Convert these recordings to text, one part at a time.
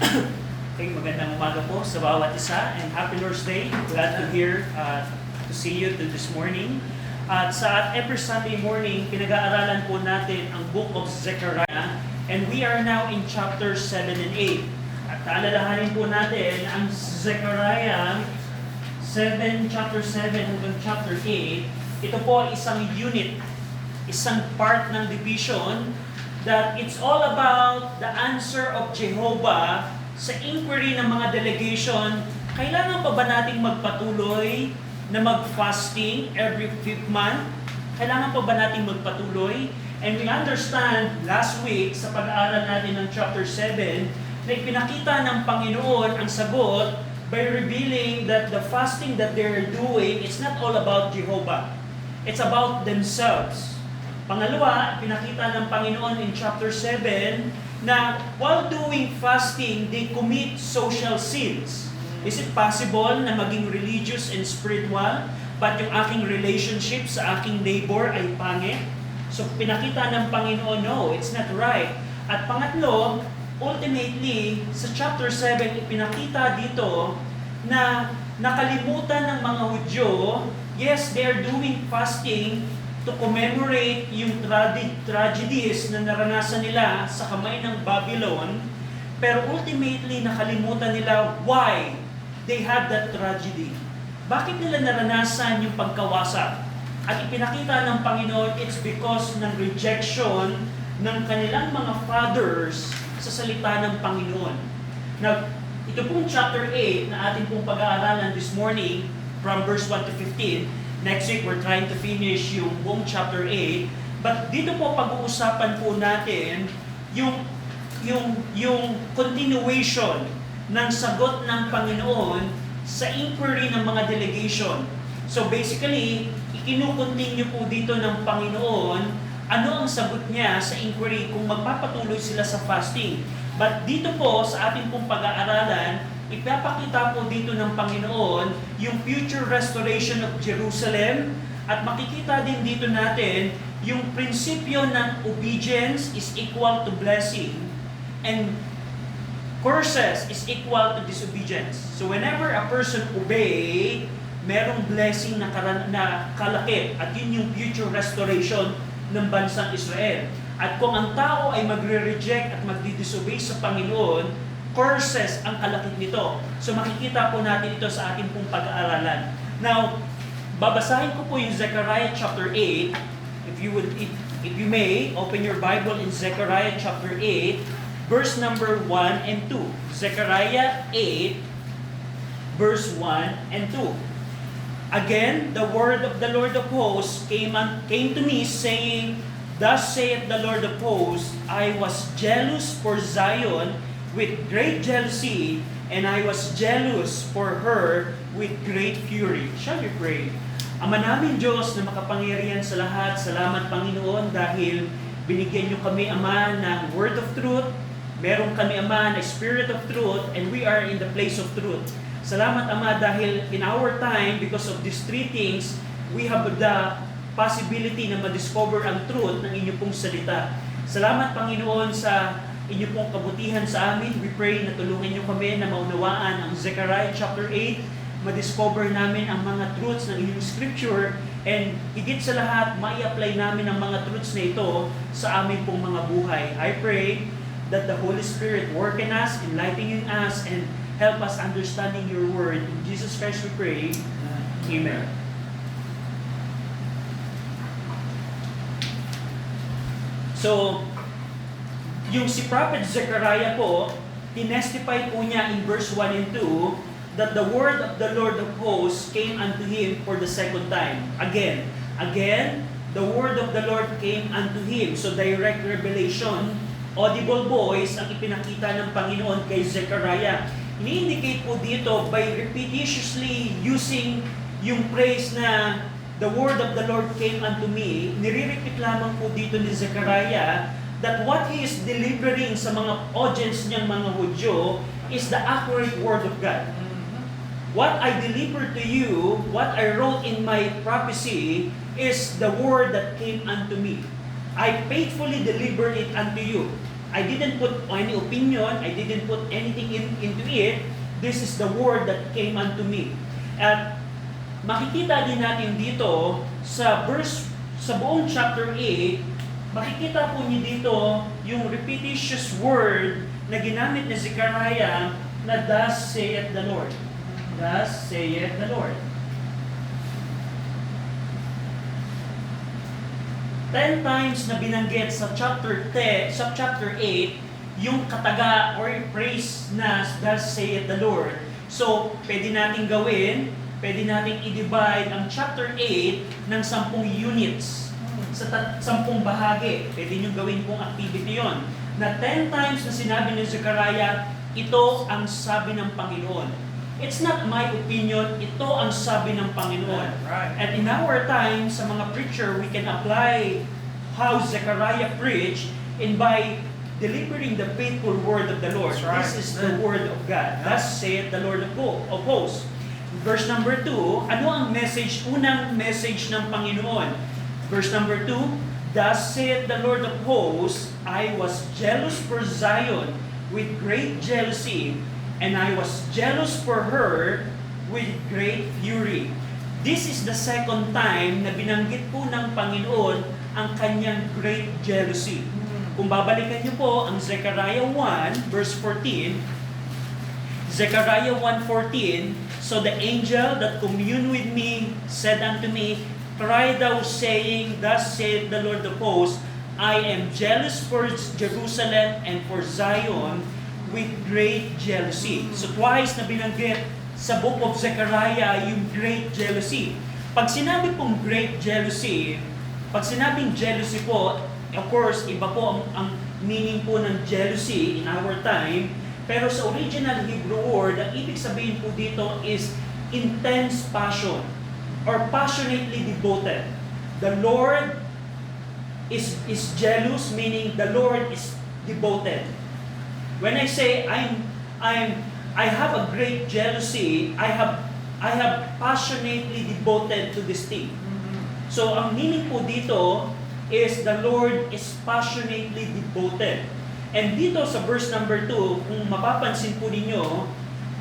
Okay, magandang umaga po sa bawat isa and Happy Lord's Day. Glad to to see you this morning. At sa every Sunday morning, pinag-aaralan po natin ang Book of Zechariah and we are now in chapter 7 and 8. At alalahanin po natin ang Zechariah chapter 7 hanggang chapter 8. Ito po ay isang unit, isang part ng division that it's all about the answer of Jehovah sa inquiry ng mga delegation. Kailangan pa ba nating magpatuloy na mag-fasting every 5th month? Kailangan pa ba nating magpatuloy? And we understand last week sa pag-aaral natin ng chapter 7 na ipinakita ng Panginoon ang sagot by revealing that the fasting that they're doing, it's not all about Jehovah. It's about themselves. Pangalawa, pinakita ng Panginoon in chapter 7 na while doing fasting, they commit social sins. Is it possible na maging religious and spiritual, but yung aking relationship sa aking neighbor ay pangit? So pinakita ng Panginoon, no, it's not right. At pangatlo, ultimately, sa chapter 7, ipinakita dito na nakalimutan ng mga Hudyo, yes, they're doing fasting to commemorate yung tragedies na naranasan nila sa kamay ng Babylon, pero ultimately nakalimutan nila why they had that tragedy. Bakit nila naranasan yung pagkawasak? At ipinakita ng Panginoon, it's because ng rejection ng kanilang mga fathers sa salita ng Panginoon. Now, ito pong chapter 8 na ating pong pag-aaralan this morning, from verse 1 to 15, next week, we're trying to finish yung buong chapter 8. But dito po pag-uusapan po natin yung continuation ng sagot ng Panginoon sa inquiry ng mga delegation. So basically, ikinukontinue po dito ng Panginoon ano ang sagot niya sa inquiry kung magpapatuloy sila sa fasting. But dito po sa ating pong pag-aaralan, ipapakita po dito ng Panginoon yung future restoration of Jerusalem at makikita din dito natin yung prinsipyo ng obedience is equal to blessing and curses is equal to disobedience. So whenever a person obey, merong blessing na kalakip at yun yung future restoration ng bansang Israel. At kung ang tao ay magre-reject at magdi-disobey sa Panginoon, curses ang kalakip nito. So makikita po natin ito sa ating pong pag-aaralan. Now, babasahin ko po yung Zechariah chapter 8. If you may, open your Bible in Zechariah chapter 8, verse number 1 and 2. Zechariah 8, verse 1 and 2. Again, the word of the Lord of hosts came to me, saying, Thus saith the Lord of hosts, I was jealous for Zion with great jealousy, and I was jealous for her with great fury. Shall we pray? Ama namin Diyos na makapangyarihan sa lahat, salamat Panginoon dahil binigyan niyo kami Ama ng word of truth, meron kami Ama na spirit of truth, and we are in the place of truth. Salamat Ama dahil in our time, because of these three things, we have the possibility na ma-discover ang truth ng inyong pong salita. Salamat Panginoon sa inyo pong kabutihan sa amin. We pray na tulungan niyo kami na maunawaan ang Zechariah chapter 8, ma-discover namin ang mga truths ng inyong scripture, and higit sa lahat, mai-apply namin ang mga truths na ito sa amin pong mga buhay. I pray that the Holy Spirit work in us, enlightening us, and help us understanding your word. In Jesus Christ we pray. Amen. So, yung si Prophet Zechariah po, tinestify po niya in verse 1 and 2 that the word of the Lord of hosts came unto him for the second time. Again, the word of the Lord came unto him. So direct revelation, audible voice ang ipinakita ng Panginoon kay Zechariah. Ini-indicate po dito by repetitiously using yung phrase na the word of the Lord came unto me, nire-repeat lamang po dito ni Zechariah that what he is delivering sa mga audience niyang mga Hudyo is the accurate word of God. What I deliver to you, what I wrote in my prophecy, is the word that came unto me. I faithfully delivered it unto you. I didn't put any opinion, I didn't put anything into it. This is the word that came unto me. At makikita din natin dito sa buong chapter 8, makikita po niyo dito yung repetitious word na ginamit ni Zechariah na thus saith the Lord. Thus saith the Lord. 10 times na binanggit sa chapter 8 yung kataga or phrase na thus saith the Lord. So, pwede natin gawin, pwede natin i-divide ang chapter 8 ng 10 units sa 10 bahagi. Pwede nyo gawin pong activity yon. Na 10 times na sinabi ni Zechariah, ito ang sabi ng Panginoon. It's not my opinion, ito ang sabi ng Panginoon. Right. And in our time, sa mga preacher, we can apply how Zechariah preached and by delivering the faithful word of the Lord. Right. This is the word of God. Thus saith the Lord of hosts. Verse number 2, ano ang message, unang message ng Panginoon? Verse number 2, thus saith the Lord of hosts, I was jealous for Zion with great jealousy, and I was jealous for her with great fury. This is the second time na binanggit po ng Panginoon ang kanyang great jealousy. Kung babalikan niyo po ang Zechariah 1 verse 14, Zechariah 1:14, so the angel that communed with me said unto me, cry thou saying, thus saith the Lord of hosts, I am jealous for Jerusalem and for Zion with great jealousy. So twice na binanggit sa book of Zechariah yung great jealousy. Pag sinabi pong great jealousy, pag sinabing jealousy po, of course, iba po ang meaning po ng jealousy in our time, pero sa original Hebrew word, ang ibig sabihin po dito is intense passion or passionately devoted. The Lord is jealous, meaning the Lord is devoted. When I say I have a great jealousy, I have passionately devoted to this thing. So ang meaning po dito is the Lord is passionately devoted. And dito sa verse number 2, kung mapapansin po ninyo,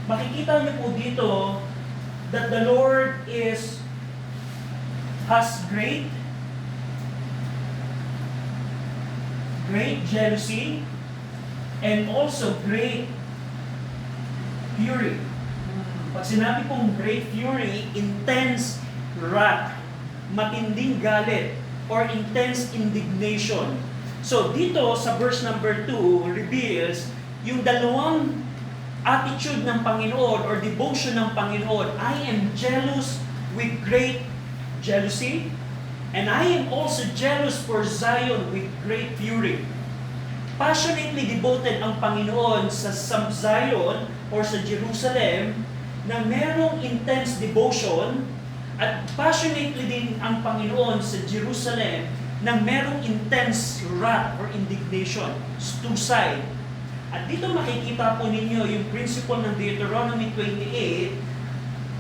makikita niyo po dito that the Lord has great jealousy and also great fury. Pag sinabi pong great fury, intense wrath, matinding galit, or intense indignation. So dito sa verse number 2 reveals yung dalawang attitude ng Panginoon or devotion ng Panginoon. I am jealous with great jealousy, and I am also jealous for Zion with great fury. Passionately devoted ang Panginoon sa Zion or sa Jerusalem na merong intense devotion, at passionately din ang Panginoon sa Jerusalem na merong intense wrath or indignation, stusay. At dito makikita po ninyo yung principle ng Deuteronomy 28,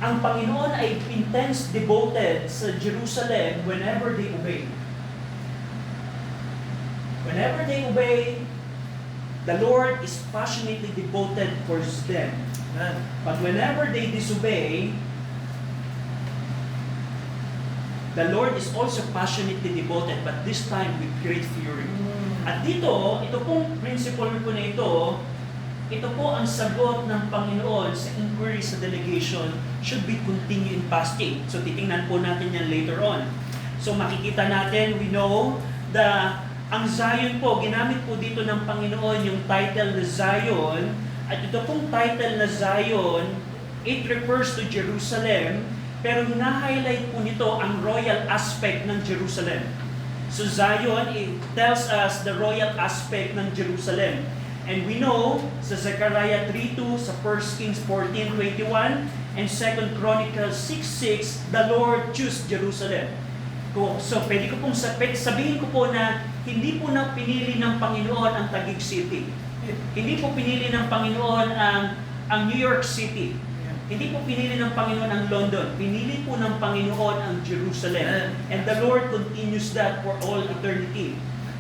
ang Panginoon ay intense devoted sa Jerusalem whenever they obey. Whenever they obey, the Lord is passionately devoted towards them. But whenever they disobey, the Lord is also passionately devoted, but this time with great fury. At dito, ito pong principle po na ito po ang sagot ng Panginoon sa inquiry sa delegation should be continue in fasting. So titingnan po natin yan later on. So makikita natin, we know ang Zion po, ginamit po dito ng Panginoon yung title na Zion, at ito pong title na Zion, it refers to Jerusalem, pero hina-highlight po nito ang royal aspect ng Jerusalem. So Zion, it tells us the royal aspect ng Jerusalem. And we know sa Zechariah 3:2, sa 1 Kings 14:21, and 2 Chronicles 6:6, the Lord chose Jerusalem. So pwede ko pong sabihin ko po na hindi po na pinili ng Panginoon ang Taguig City. Hindi po pinili ng Panginoon ang New York City. Hindi po pinili ng Panginoon ang London. Pinili po ng Panginoon ang Jerusalem. And the Lord continues that for all eternity.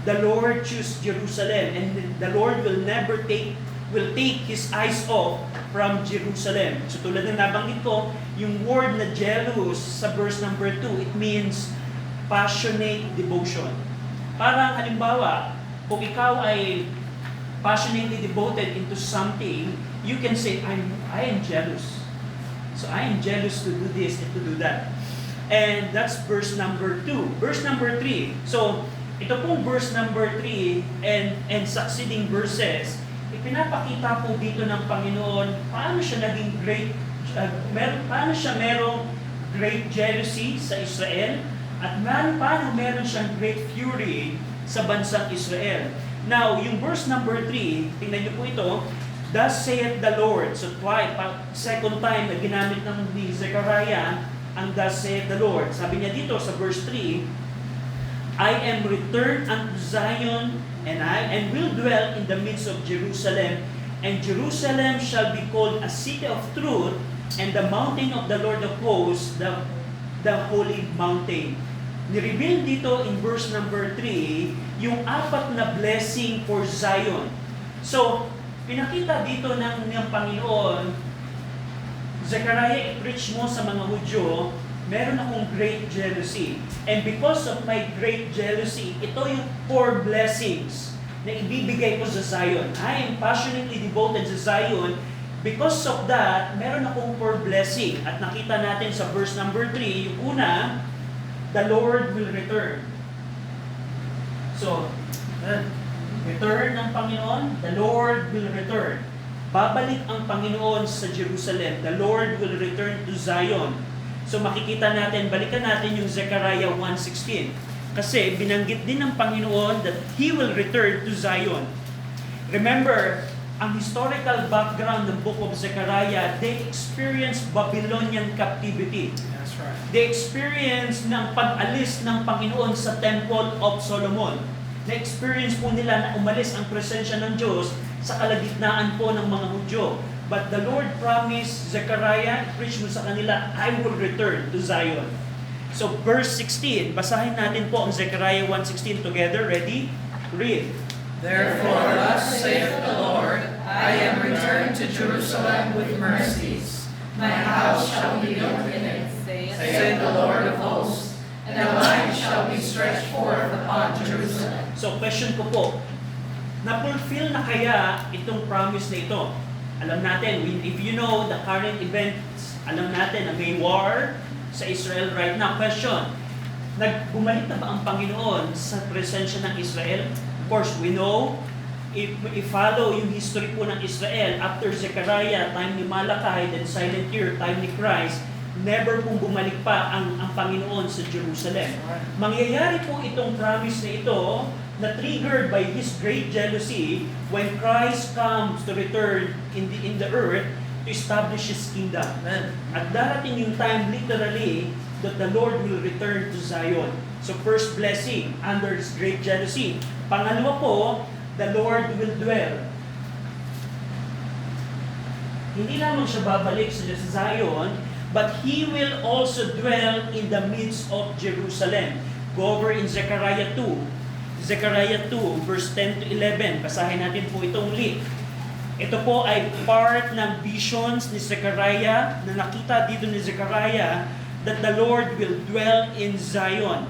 the Lord choose Jerusalem, and the Lord will take His eyes off from Jerusalem. So tulad ng nabanggit ko, yung word na jealous sa verse number 2, it means passionate devotion. Parang halimbawa, kung ikaw ay passionately devoted into something, you can say, I am jealous. So I am jealous to do this and to do that. And that's verse number 2. Verse number 3. So, ito pong verse number 3 and succeeding verses, ipinapakita po dito ng Panginoon paano siya naging paano siya merong great jealousy sa Israel at paano meron siyang great fury sa bansang Israel. Now, yung verse number 3, tingnan niyo po ito, Thus saith the Lord. So second time na ginamit ni Zechariah ang Thus saith the Lord. Sabi niya dito sa verse 3, I am returned unto Zion, and will dwell in the midst of Jerusalem, and Jerusalem shall be called a city of truth, and the mountain of the Lord of hosts, the holy mountain. Nireveal dito in verse number 3, yung 4 na blessing for Zion. So, pinakita dito ng Panginoon, Zechariah, i-preach mo sa mga Hudyo, meron akong great jealousy. And because of my great jealousy, ito yung 4 blessings na ibibigay ko sa Zion. I am passionately devoted sa Zion. Because of that, meron akong 4 blessing. At nakita natin sa verse number 3, yung una, the Lord will return. So, return ng Panginoon, the Lord will return. Babalik ang Panginoon sa Jerusalem. The Lord will return to Zion. So makikita natin, balikan natin yung Zechariah 1:16. Kasi binanggit din ng Panginoon that He will return to Zion. Remember, ang historical background ng book of Zechariah, they experienced Babylonian captivity. That's right. They experienced ng pag-alis ng Panginoon sa Temple of Solomon. Na-experience po nila na umalis ang presensya ng Diyos sa kalagitnaan po ng mga Hudyo. But the Lord promised Zechariah, preach mo sa kanila, I will return to Zion. So verse 16, basahin natin po ang Zechariah 1:16 together. Ready? Read. Therefore, thus saith the Lord, I am returned to Jerusalem with mercies. My house shall be built in it, saith the Lord of hosts, and a line shall be stretched forth upon Jerusalem. So question ko po, na-fulfill na kaya itong promise na ito? Alam natin, if you know the current events, alam natin na may war sa Israel right now. Question, bumalik na ba ang Panginoon sa presensya ng Israel? Of course, we know, if follow yung history po ng Israel, after Zechariah, time ni Malachi, then silent year, time ni Christ, never pong bumalik pa ang Panginoon sa Jerusalem. Mangyayari po itong promise na ito, na triggered by His great jealousy when Christ comes to return in the earth to establish His kingdom. Amen. At darating yung time literally that the Lord will return to Zion. So first blessing, under His great jealousy. Pangalawa po, the Lord will dwell. Hindi lamang siya babalik sa Zion, but He will also dwell in the midst of Jerusalem. Go over in Zechariah 2. Zechariah 2, verse 10 to 11. Basahin natin po itong ulit. Ito po ay part ng visions ni Zechariah na nakita dito ni Zechariah that the Lord will dwell in Zion.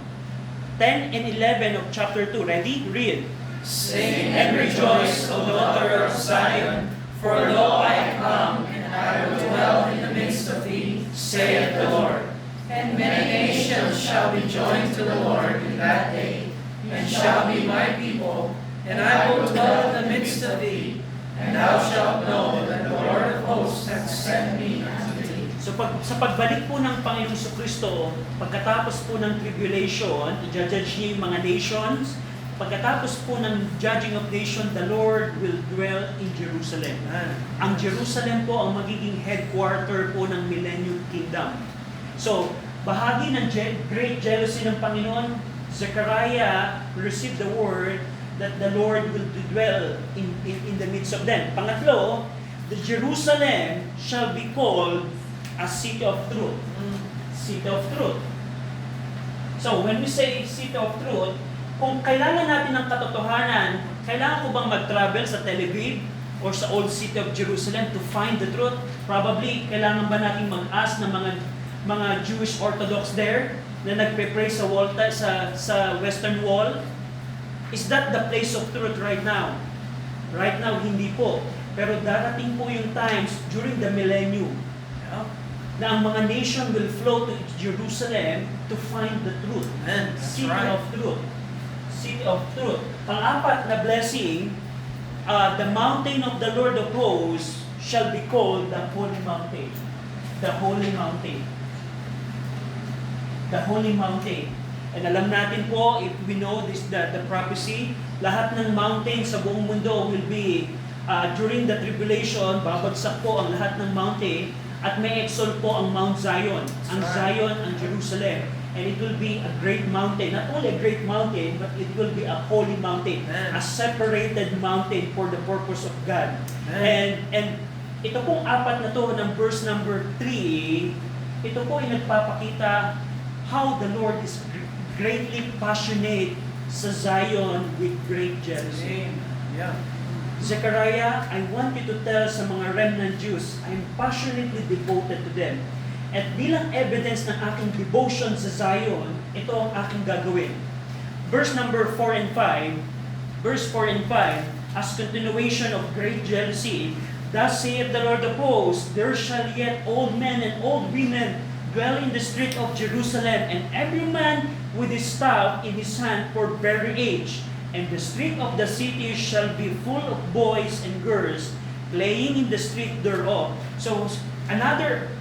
10 and 11 of chapter 2. Ready? Read. Sing and rejoice, O daughter of Zion, for lo, I come, and I will dwell in the midst of thee, saith the Lord. And many nations shall be joined to the Lord in that day, and shall be my people, and I will dwell in the midst of thee, and thou shalt know that the Lord of hosts hath sent me unto thee. So sa pagbalik po ng Panginoong Kristo, pagkatapos po ng tribulation, i-judge niya yung mga nations, pagkatapos po ng judging of nation, the Lord will dwell in Jerusalem. Ang Jerusalem po ang magiging headquarter po ng Millennium Kingdom. So, bahagi ng great jealousy ng Panginoon, Zechariah received the word that the Lord will dwell in the midst of them. Pangatlo, the Jerusalem shall be called a city of truth. City of truth. So when we say city of truth, kung kailangan natin ng katotohanan, kailangan ko bang mag-travel sa Tel Aviv or sa Old City of Jerusalem to find the truth? Probably, kailangan ba natin mag-ask ng mga Jewish Orthodox there na nagpe-pray sa wall, sa Western Wall? Is that the place of truth right now? Right now, hindi po. Pero darating po yung times during the millennium na ang mga nation will flow to Jerusalem to find the truth. Amen. That's City right. of truth. City of truth. Pang-apat na blessing, the mountain of the Lord of hosts shall be called the Holy Mountain. The Holy Mountain. The Holy Mountain. And alam natin po, if we know this, the prophecy, lahat ng mountain sa buong mundo will be, during the tribulation, babagsak po ang lahat ng mountain, at may exalt po ang Mount Zion. Ang Zion, ang Jerusalem. And it will be a great mountain. Not only a great mountain, but it will be a holy mountain. Amen. A separated mountain for the purpose of God. Amen. And ito pong apat na to ng verse number 3, ito po ay nagpapakita how the Lord is greatly passionate sa Zion with great jealousy. Yeah. Zechariah, I want you to tell sa mga remnant Jews, I'm passionately devoted to them. At bilang evidence ng aking devotion sa Zion, ito ang aking gagawin. Verse number 4 and 5, verse 4 and 5, as continuation of great jealousy, thus saith the Lord of hosts, there shall yet old men and old women dwell in the street of Jerusalem, and every man with his staff in his hand for very age. And the street of the city shall be full of boys and girls playing in the street thereof. So, another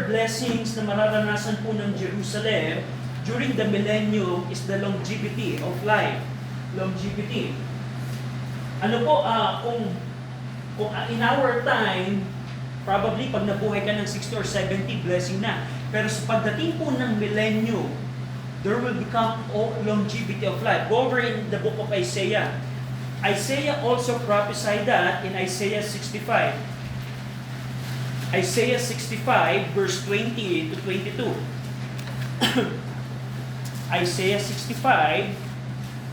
blessings na mararanasan po ng Jerusalem during the millennium is the longevity of life. Longevity. Ano po, kung in our time, probably pag nabuhay ka ng 60 or 70, blessing na. Pero sa pagdating po ng millennium, there will become longevity of life. Go over in the book of Isaiah. Isaiah also prophesied that in Isaiah 65. Isaiah 65 verse 20 to 22. Isaiah 65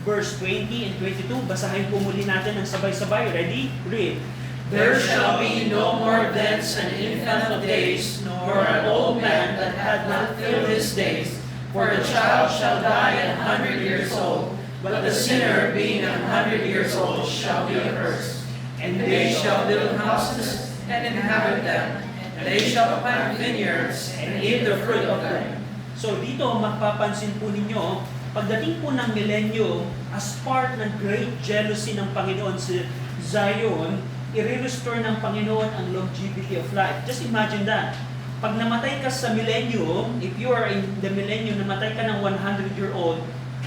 verse 20 and 22. Basahin po muli natin ng sabay-sabay. Ready? Read. There shall be no more thence an infant of days, nor an old man that had not filled his days. For the child shall die 100 years old, but the sinner being 100 years old shall be accursed. And they shall build houses and inhabit them, and they shall plant vineyards and eat the fruit of them. So dito, mapapansin po ninyo, pagdating po ng millennium, as part ng great jealousy ng Panginoon sa Zion, i-restore ng Panginoon ang longevity of life. Just imagine that. Pag namatay ka sa millennium, if you are in the millennium, namatay ka ng 100-year-old,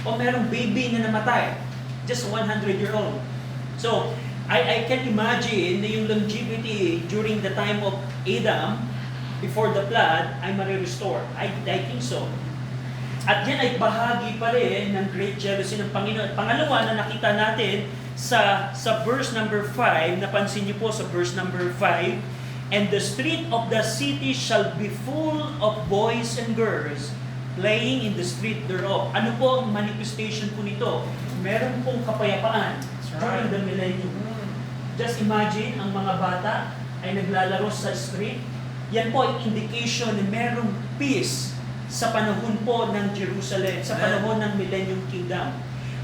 o merong baby na namatay, just 100-year-old. So, I can imagine na yung longevity during the time of Adam, before the flood, ay marirestore. I think so. At yan ay bahagi pa rin ng great jealousy ng Panginoon. Pangalawa na nakita natin sa verse number 5, napansin niyo po sa verse number 5, and the street of the city shall be full of boys and girls playing in the street thereof. Ano po ang manifestation po nito? Meron pong kapayapaan during the millennium. Just imagine, ang mga bata ay naglalaro sa street. Yan po ay indication na merong peace sa panahon po ng Jerusalem, sa panahon ng Millennium Kingdom.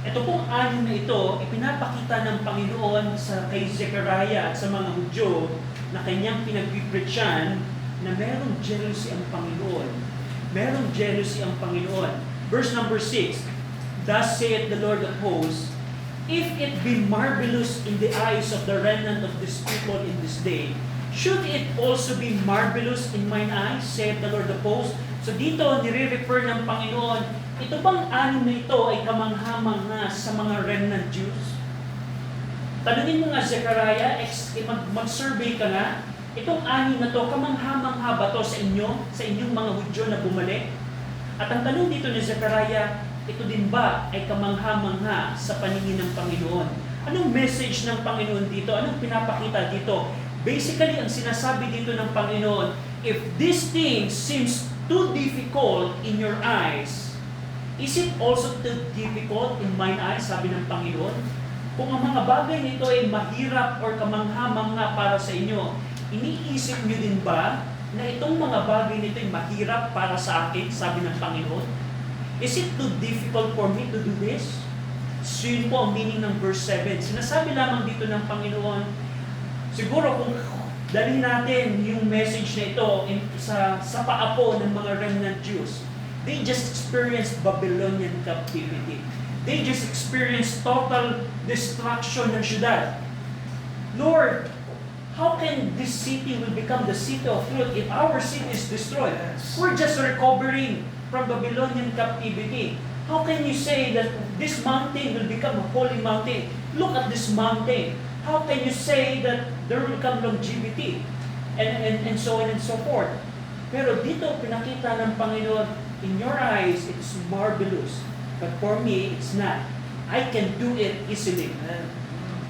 Ito pong anim na ito, ipinapakita ng Panginoon kay Zechariah at sa mga Hudyo na kanyang pinagpipreachan na merong jealousy ang Panginoon. Merong jealousy ang Panginoon. Verse number 6, thus saith the Lord of hosts, if it be marvelous in the eyes of the remnant of this people in this day, should it also be marvelous in mine eyes, saith the Lord of hosts? So dito, nire-refer ng Panginoon, ito bang anim na ito ay kamangha-mangha sa mga remnant Jews? Tanungin mo nga, Zechariah, mag-survey ka nga, itong anim na to, kamangha-mangha ba to sa inyo, sa inyong mga Hudyo na bumalik? At ang tanong dito ni Zechariah, ito din ba ay kamangha-mangha sa paningin ng Panginoon? Anong message ng Panginoon dito? Anong pinapakita dito? Basically, ang sinasabi dito ng Panginoon, if this thing seems too difficult in your eyes, Is it also too difficult in mine eyes, sabi ng Panginoon? Kung ang mga bagay nito ay mahirap or kamangha-mangha para sa inyo, iniisip nyo din ba na itong mga bagay nito ay mahirap para sa akin, sabi ng Panginoon? Is it too difficult for me to do this? So yun po ang meaning ng verse 7. Sinasabi lamang dito ng Panginoon, siguro kung dalhin natin yung message na ito sa paa po ng mga remnant Jews, they just experienced Babylonian captivity. They just experienced total destruction ng syudad. Lord, how can this city will become the city of truth if our city is destroyed? We're just recovering from Babylonian captivity. How can you say that this mountain will become a holy mountain? Look at this mountain. How can you say that there will come longevity? And so on and so forth. Pero dito pinakita ng Panginoon, in your eyes, it's marvelous. But for me, it's not. I can do it easily.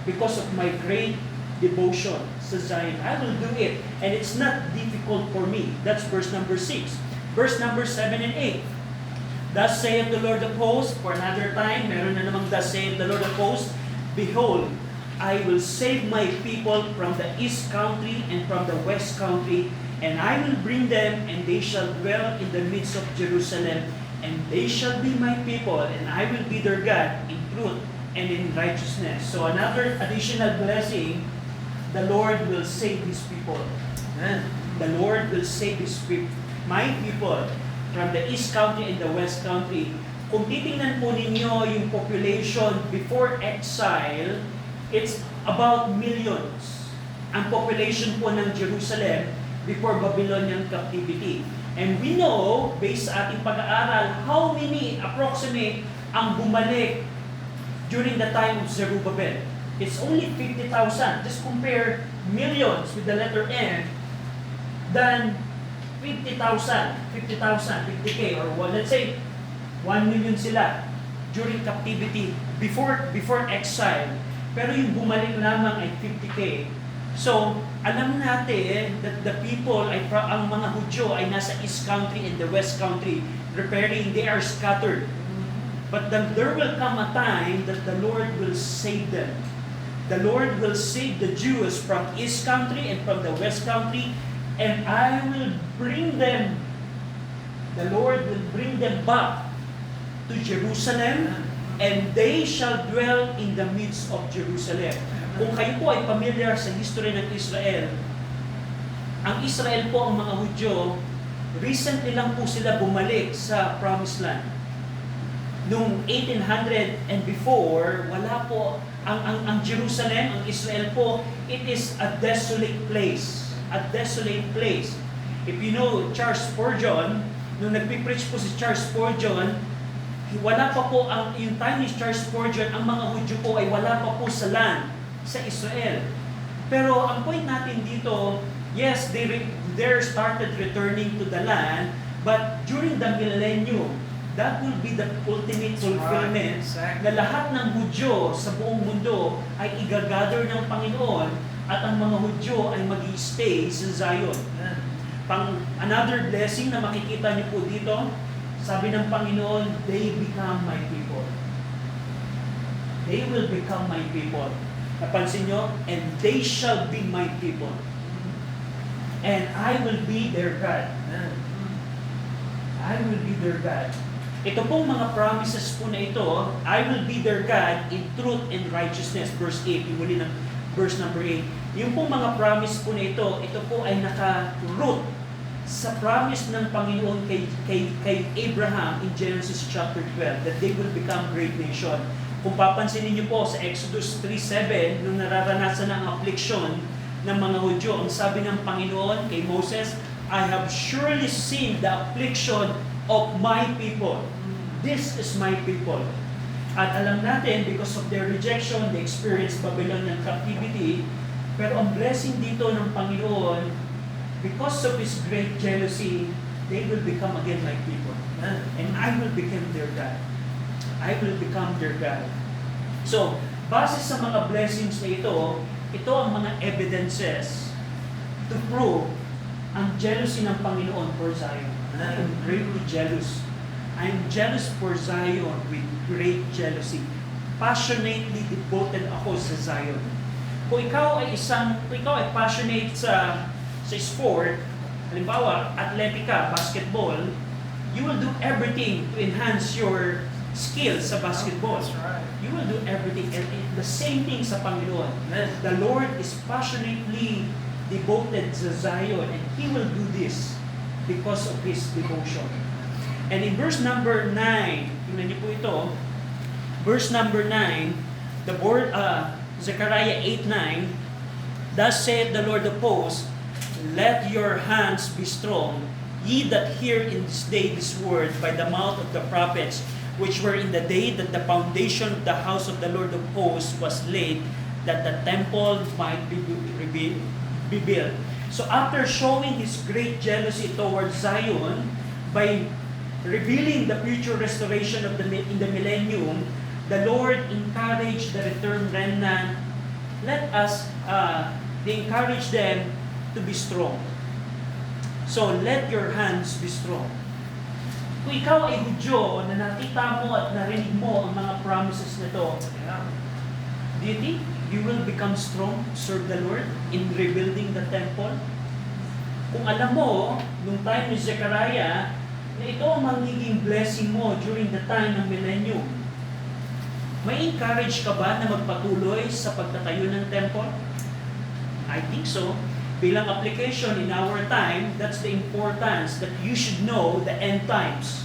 Because of my great devotion sa Zion. I will do it. And it's not difficult for me. That's verse number 6. Verse number 7 and 8. Thus saith the Lord of hosts, for another time, meron na namang thus saith the Lord of hosts, behold, I will save my people from the east country and from the west country, and I will bring them, and they shall dwell in the midst of Jerusalem, and they shall be my people, and I will be their God in truth and in righteousness. So another additional blessing, the Lord will save His people. The Lord will save His people, my people, from the east country and the west country. Kung titingnan po ninyo yung population before exile, it's about millions. Ang population po ng Jerusalem before Babylonian captivity. And we know, based sa ating pag-aaral, how many approximate ang bumalik during the time of Zerubbabel. It's only 50,000. Just compare millions with the letter N than 50,000, 50K, or let's say 1 million sila during captivity before exile. Pero yung bumalik lamang ay 50K. So, alam natin that the people, ang mga Hudyo ay nasa east country and the west country, preparing, they are scattered. But then there will come a time that the Lord will save them. The Lord will save the Jews from east country and from the west country, and I will bring them, the Lord will bring them back to Jerusalem, and they shall dwell in the midst of Jerusalem. Kung kayo po ay familiar sa history ng Israel, ang Israel po, ang mga Hudyo, recently lang po sila bumalik sa Promised Land. Noong 1800 and before, wala po, ang Jerusalem, ang Israel po, it is a desolate place. A desolate place. If you know Charles Spurgeon, nung nagpipreach po si Charles Spurgeon, wala pa po yung time ni Charles Spurgeon, ang mga Hudyo po ay wala pa po sa land, sa Israel. Pero ang point natin dito, yes, they started returning to the land, but during the millennium, that will be the ultimate fulfillment na lahat ng Hudyo sa buong mundo ay igagather ng Panginoon at ang mga Hudyo ay mag-i-stay sa Zion. Another blessing na makikita niyo po dito, sabi ng Panginoon, they become my people. They will become my people. Napansin nyo? And they shall be my people. And I will be their God. I will be their God. Ito pong mga promises po na ito, I will be their God in truth and righteousness. Verse 8, yung muli ng verse number 8. Yung pong mga promise po na ito po ay naka-root sa promise ng Panginoon kay Abraham in Genesis chapter 12 that they will become great nation. Kung papansinin niyo po sa Exodus 3:7, nung nararanasan ng affliction ng mga Hudyo, ang sabi ng Panginoon kay Moses, I have surely seen the affliction of my people. This is my people. At alam natin, because of their rejection, they experienced Babylonian captivity. Pero ang blessing dito ng Panginoon, because of His great jealousy, they will become again my people. And I will become their God. I will become their God. So, base sa mga blessings na ito ang mga evidences to prove ang jealousy ng Panginoon for Zion. I am greatly jealous. I'm jealous for Zion with great jealousy. Passionately devoted ako sa Zion. Kung ikaw ay passionate sa sport, halimbawa, atletica, basketball, you will do everything to enhance your skills sa basketball. That's right. You will do everything. And the same thing sa Panginoon. The Lord is passionately devoted sa Zion, and He will do this because of His devotion. And in verse number 9, tingnan niyo po ito, verse number 9, the word, Zechariah 8:9, thus saith the Lord of hosts, let your hands be strong, ye that hear in this day this word by the mouth of the prophets, which were in the day that the foundation of the house of the Lord of hosts was laid, that the temple might be built. So after showing His great jealousy towards Zion, by revealing the future restoration of in the millennium, the Lord encouraged the returned remnant. They encourage them to be strong. So, let your hands be strong. Kung ikaw ay Hudyo na nakita mo at narinig mo ang mga promises nito, Yeah. do you think you will become strong to serve the Lord in rebuilding the temple? Kung alam mo, nung time ni Zechariah, na ito ang magiging blessing mo during the time ng millennium, may encourage ka ba na magpatuloy sa pagtatayo ng temple? I think so. Bilang application in our time, that's the importance that you should know the end times.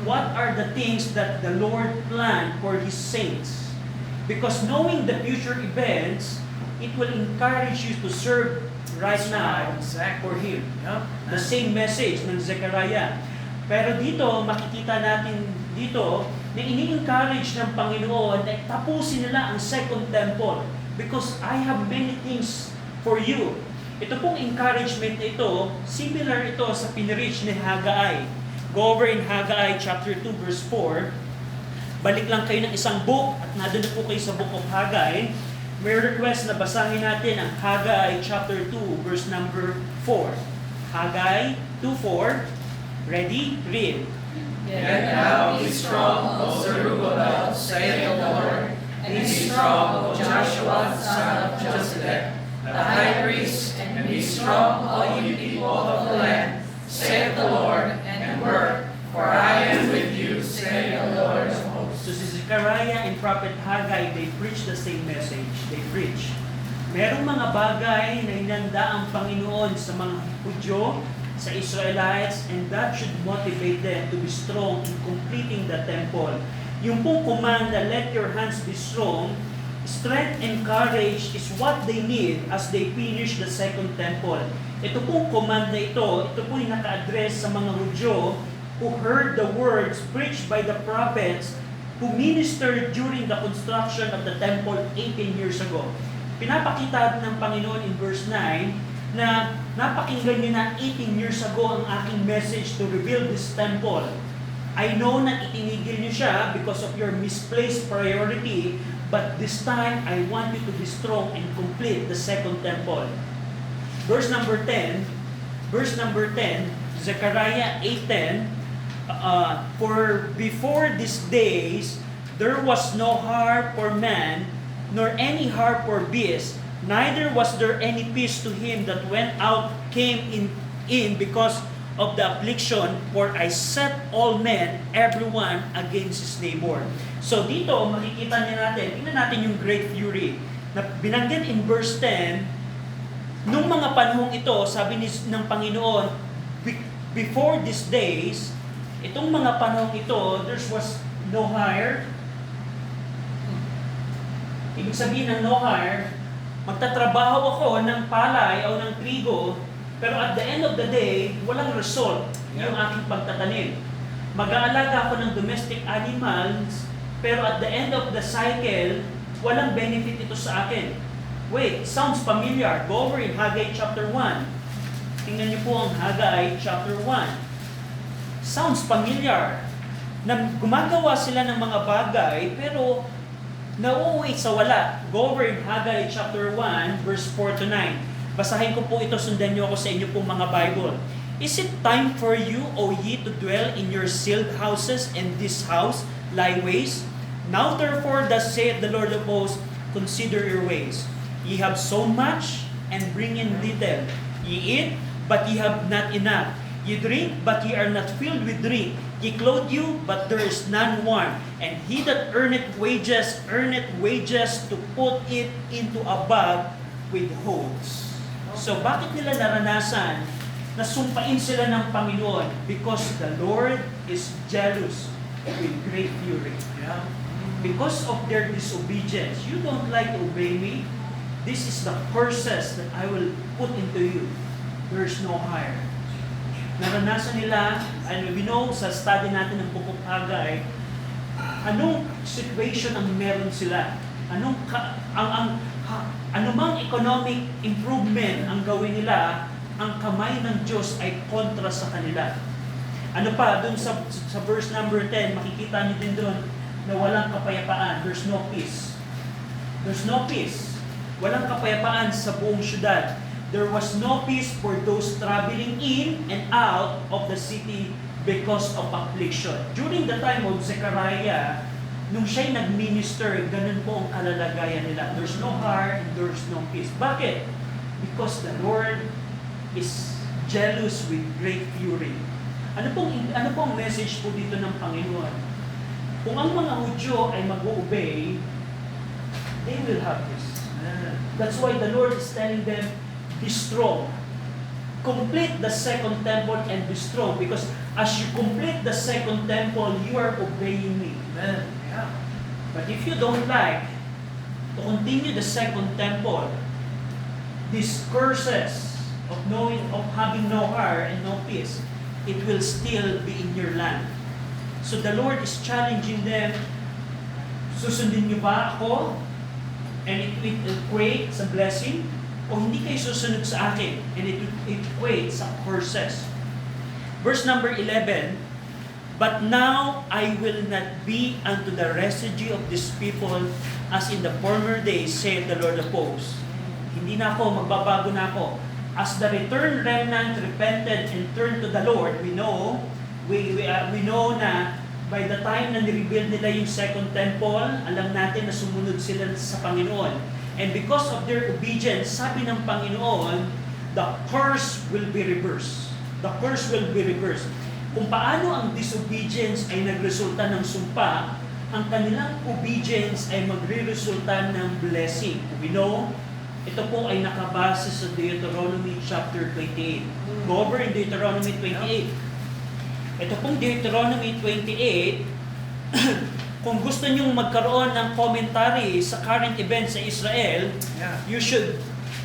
What are the things that the Lord planned for His saints? Because knowing the future events, it will encourage you to serve right That's now right, exactly. for Him. Yep. The same message ng Zechariah. Pero dito, makikita natin dito na ini-encourage ng Panginoon na tapusin nila ang second temple because I have many things for you. Ito pong encouragement na ito, similar ito sa pinreach ni Haggai. Go over in Haggai chapter 2 verse 4. Balik lang kayo ng isang book at nandun na po kayo sa book of Haggai. May request na basahin natin ang Haggai chapter 2 verse number 4. Haggai 2:4. Ready? Read. Yet thou be strong, O Zerubbabel, saith the Lord, and be strong, O Joshua, son of Josedek, the high priest, and be strong, all you people of the land, saith the Lord, and work, for I am with you, saith the Lord of hosts. So si Zechariah and Prophet Haggai, they preach the same message. They preach. Merong mga bagay na inanda ang Panginoon sa mga Hudyo, sa Israelites, and that should motivate them to be strong in completing the temple. Yung pong command na let your hands be strong, strength and courage is what they need as they finish the second temple. Ito pong command na ito po yung naka-address sa mga Hudyo who heard the words preached by the prophets who ministered during the construction of the temple 18 years ago. Pinapakita ng Panginoon in verse 9 na napakinggan niyo na 18 years ago ang aking message to rebuild this temple. I know na itinigil niyo siya because of your misplaced priority, but this time I want you to be strong and complete the second temple. Verse number 10, Zechariah 8:10, for before these days there was no harp for man, nor any harp for beast, neither was there any peace to him that went out came in because of the affliction, for I set all men, everyone against his neighbor. So dito, makikita tingnan natin yung great fury na binanggit in verse 10, nung mga panahong ito, sabi ng Panginoon, before these days, itong mga panahong ito, there was no hire. Ibig sabihin ng no hire, magtatrabaho ako ng palay o ng trigo, pero at the end of the day, walang result yung aking pagtatanim. Mag-aalaga ako ng domestic animals, pero at the end of the cycle, walang benefit ito sa akin. Wait, sounds familiar. Go over in Haggai chapter 1. Tingnan niyo po ang Haggai chapter 1. Sounds familiar. Na gumagawa sila ng mga bagay, pero nauuwi sa wala. Go over in Haggai chapter 1, verse 4 to 9. Basahin ko po ito, sundan niyo ako sa inyo pong mga Bible. Is it time for you, O ye, to dwell in your sealed houses, and this house lie waste? Now therefore, thus saith the Lord of hosts, consider your ways. Ye have sown much, and bring in little. Ye eat, but ye have not enough. Ye drink, but ye are not filled with drink. Ye clothe you, but there is none warm. And he that earneth wages to put it into a bag with holes. So bakit nila naranasan na sumpain sila ng Panginoon? Because the Lord is jealous with great fury. Because of their disobedience. You don't like to obey me? This is the curses that I will put into you. There is no higher. Naranasan nila, and we know sa study natin ng Book of Haggai, anong situation ang meron sila? Anumang economic improvement ang gawin nila, ang kamay ng Diyos ay kontra sa kanila. Ano pa, dun sa verse number 10, makikita niyo din dun na walang kapayapaan. There's no peace. There's no peace. Walang kapayapaan sa buong syudad. There was no peace for those traveling in and out of the city because of affliction. During the time of Zechariah, nung siya'y nag-minister, ganun po ang kalalagayan nila. There's no heart and there's no peace. Bakit? Because the Lord is jealous with great fury. Ano pong message po dito ng Panginoon? Kung ang mga Hudyo ay mag-obey, they will have this. That's why the Lord is telling them, be strong. Complete the second temple and be strong. Because as you complete the second temple, you are obeying me. Amen. Yeah. But if you don't like to continue the second temple, these curses of having no heart and no peace, it will still be in your land. So the Lord is challenging them, susundin niyo ba ako? And it will equate sa blessing? O hindi kayo susunod sa akin? And it will equate sa curses. Verse number 11, but now I will not be unto the residue of this people as in the former days, saith the Lord of hosts. Hindi na ako, magbabago na ako. As the returned remnant repented and turned to the Lord, we know na by the time na nirebuild nila yung second temple, alam natin na sumunod sila sa Panginoon. And because of their obedience, sabi ng Panginoon, the curse will be reversed. The curse will be reversed. Kung paano ang disobedience ay nagresulta ng sumpa, ang kanilang obedience ay magre-resulta ng blessing. We know, ito po ay nakabase sa Deuteronomy chapter 28. Go over in Deuteronomy 28. Ito pong Deuteronomy 28, kung gusto nyong magkaroon ng commentary sa current events sa Israel, you should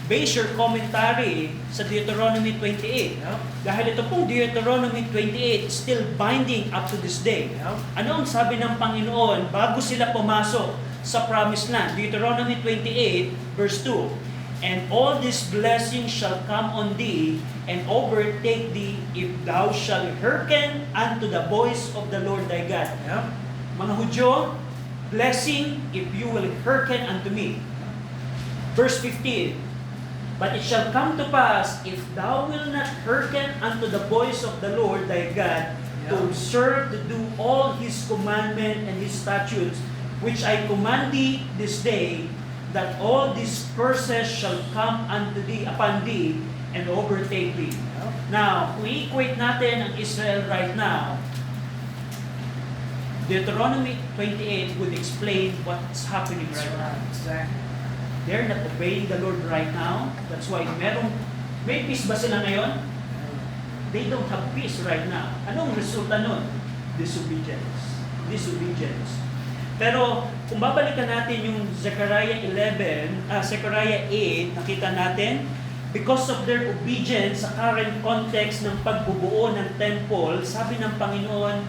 base your commentary sa Deuteronomy 28. Dahil ito pong Deuteronomy 28 is still binding up to this day. Ano ang sabi ng Panginoon bago sila pumasok sa promised land? Deuteronomy 28 verse 2, and all this blessing shall come on thee and overtake thee if thou shalt hearken unto the voice of the Lord thy God. Mga Hudyo, blessing if you will hearken unto me. Verse 15, but it shall come to pass, if thou wilt not hearken unto the voice of the Lord thy God, to observe to do all His commandments and His statutes, which I command thee this day, that all these curses shall come upon thee, and overtake thee. Now, kung i-equate natin ang Israel right now, Deuteronomy 28 would explain what's happening right now. Exactly. They're not obeying the Lord right now. That's why may peace ba sila ngayon? They don't have peace right now. Anong resulta nun? Disobedience. Disobedience. Pero kung babalikan natin yung Zechariah 8, nakita natin, because of their obedience sa current context ng pagbubuo ng temple, sabi ng Panginoon,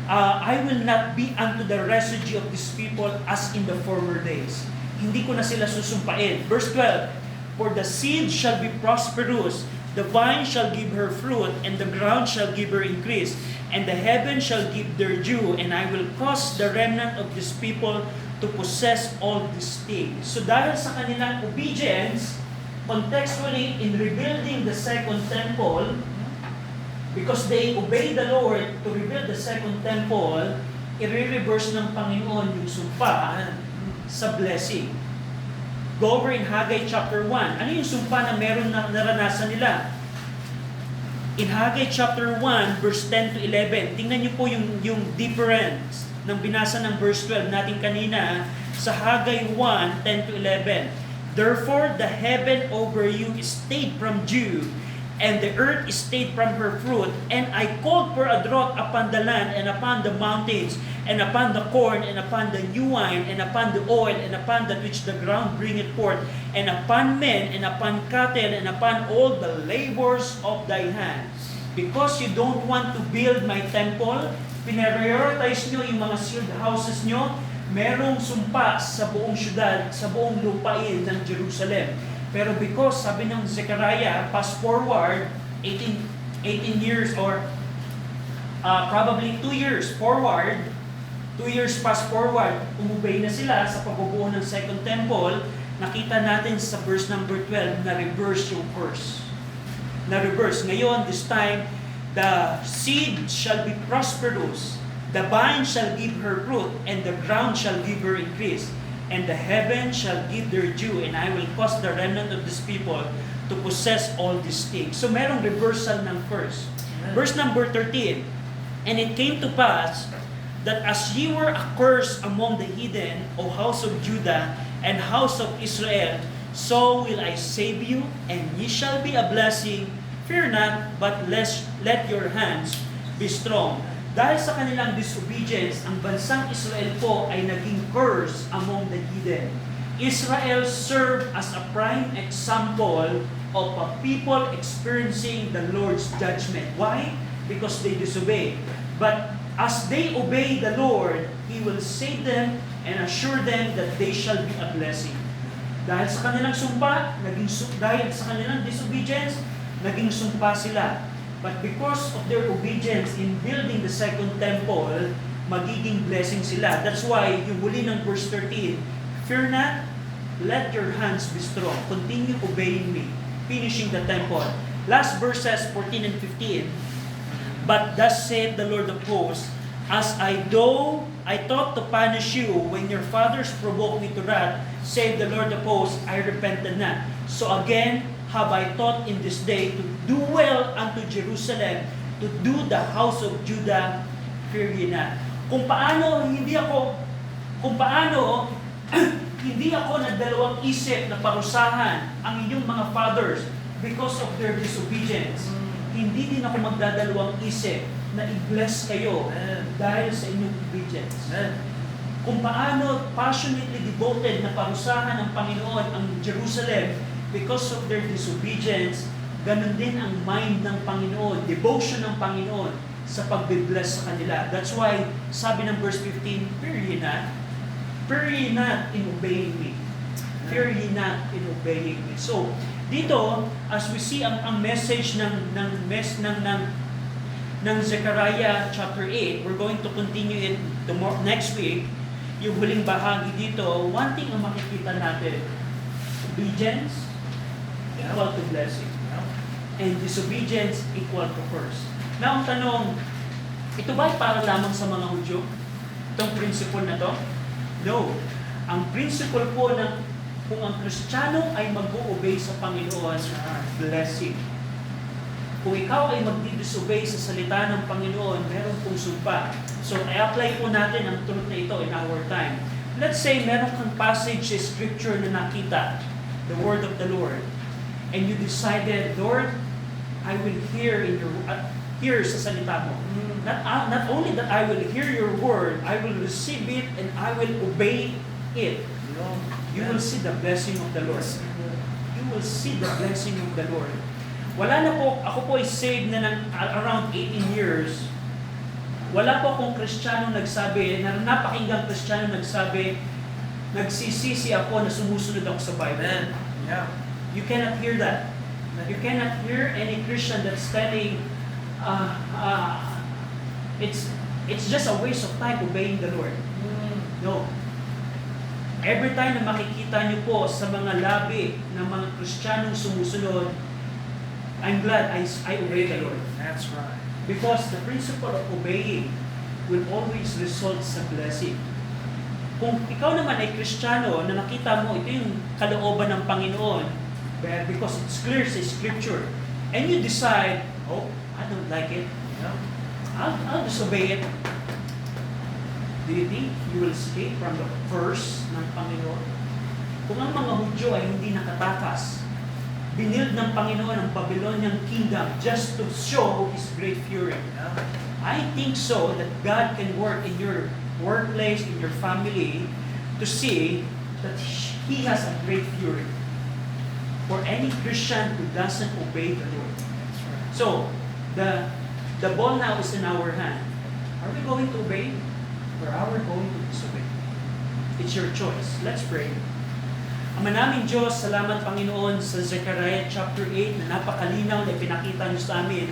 I will not be unto the residue of these people as in the former days. Hindi ko na sila susumpain. Verse 12, for the seed shall be prosperous, the vine shall give her fruit, and the ground shall give her increase, and the heaven shall give their dew, and I will cause the remnant of these people to possess all these things. So dahil sa kanilang obedience, contextually in rebuilding the second temple, because they obeyed the Lord to rebuild the second temple, i-reverse ng Panginoon yung sumpa sa blessing. Go over in Haggai chapter 1. Ano yung sumpa na meron na naranasan nila? In Haggai chapter 1, verse 10 to 11, tingnan niyo po yung difference ng binasa ng verse 12 natin kanina sa Haggai 1, 10 to 11. Therefore, the heaven over you is stayed from dew, and the earth is stayed from her fruit. And I called for a drought upon the land, and upon the mountains, and upon the corn, and upon the new wine, and upon the oil, and upon that which the ground bringeth forth, and upon men, and upon cattle, and upon all the labors of thy hands. Because you don't want to build my temple, prioritize nyo yung mga sealed houses nyo, merong sumpa sa buong syudad, sa buong lupain ng Jerusalem. Pero because, sabi ng Zechariah, fast forward, 18 years or probably 2 years forward, 2 years fast forward, umubay na sila sa pagbubuo ng second temple, nakita natin sa verse number 12 na reverse yung curse. Na reverse. Ngayon, this time, the seed shall be prosperous, the vine shall give her fruit, and the ground shall give her increase. And the heaven shall give their due, and I will cause the remnant of this people to possess all these things. So merong reversal ng curse. Verse number 13, and it came to pass that as ye were accursed among the heathen, O house of Judah and house of Israel, so will I save you, and ye shall be a blessing. Fear not, but let your hands be strong. Dahil sa kanilang disobedience, ang bansang Israel po ay naging curse among the heathen. Israel served as a prime example of a people experiencing the Lord's judgment. Why? Because they disobeyed. But as they obey the Lord, He will save them and assure them that they shall be a blessing. Dahil sa kanilang sumpa, dahil sa kanilang disobedience, naging sumpa sila. But because of their obedience in building the second temple, magiging blessing sila. That's why, yung huli ng verse 13, fear not, let your hands be strong. Continue obeying me, finishing the temple. Last verses 14 and 15. But thus saith the Lord of hosts, as I thought to punish you when your fathers provoked me to wrath, saith the Lord of hosts, I repented not. So again, have I thought in this day to do well unto Jerusalem, to do the house of Judah, fear ye not. Kung paano hindi ako nagdalawang isip na parusahan ang inyong mga fathers because of their disobedience, hindi din ako magdadalawang isip na i-bless kayo dahil sa inyong obedience. Kung paano passionately devoted na parusahan ng Panginoon ang Jerusalem because of their disobedience, ganun din ang mind ng Panginoon, devotion ng Panginoon sa pagbe-bless sa kanila. That's why, sabi ng verse 15, fear ye not in obeying me. Fear ye not in obeying me. So, dito, as we see ang message ng Zechariah chapter 8, we're going to continue it next week. Yung huling bahagi dito, one thing ang makikita natin, obedience equal to blessing. And disobedience equal to curse. Now, ang tanong, ito ba ay para lamang sa mga Hudyo? Itong principle na to? No. Ang principle po ng kung ang Kristiyano ay mag-o-obey sa Panginoon, blessing. Kung ikaw ay mag-disobey sa salita ng Panginoon, meron pong sumpa. So, i-apply po natin ang truth na ito in our time. Let's say, meron kang passage sa Scripture na nakita, the Word of the Lord. And you decided, Lord, I will hear sa salita mo. Not only that I will hear your word, I will receive it and I will obey it. You will see the blessing of the Lord. You will see the blessing of the Lord. Wala na po, ako po ay saved na ng around 18 years. Wala po akong Kristiyano nagsabi, napakinggang Kristiyano nagsabi, nagsisisi ako na sumusunod ako sa Bible. Yeah. You cannot hear that. You cannot hear any Christian that's telling, it's just a waste of time obeying the Lord. No. Every time na makikita niyo po sa mga labi ng mga Kristiyanong sumusunod, I'm glad I obey the Lord. That's right. Because the principle of obeying will always result sa blessing. Kung ikaw naman ay Kristiyano na nakita mo ito yung kalooban ng Panginoon, because it's clear sa Scripture, and you decide, oh, I don't like it, I'll disobey it. Do you think you will escape from the curse ng Panginoon? Kung ang mga Hudyo ay hindi nakatakas, binild ng Panginoon ang Babylonian kingdom just to show His great fury. I think so that God can work in your workplace, in your family, to see that He has a great fury for any Christian who doesn't obey the Lord. So, the ball now is in our hand. Are we going to obey or are we going to disobey? It's your choice. Let's pray. Ama namin Diyos, salamat Panginoon sa Zechariah chapter 8 na napakalinaw na ipinakita niyo sa amin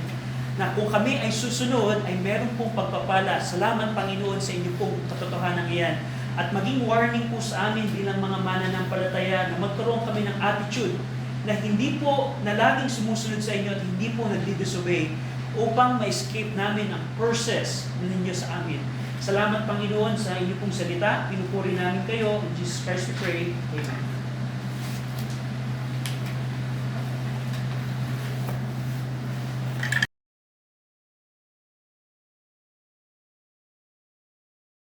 na kung kami ay susunod ay meron pong pagpapala. Salamat Panginoon sa inyong pong katotohanan iyan. At maging warning po sa amin bilang mga mananampalataya na magkaroon kami ng attitude na hindi po na laging sumusunod sa inyo at hindi po nagdi-disobey upang ma-escape namin ang curses ninyo sa amin. Salamat Panginoon sa inyong pong salita. Pinupuri namin kayo. In Jesus Christ we pray. Amen.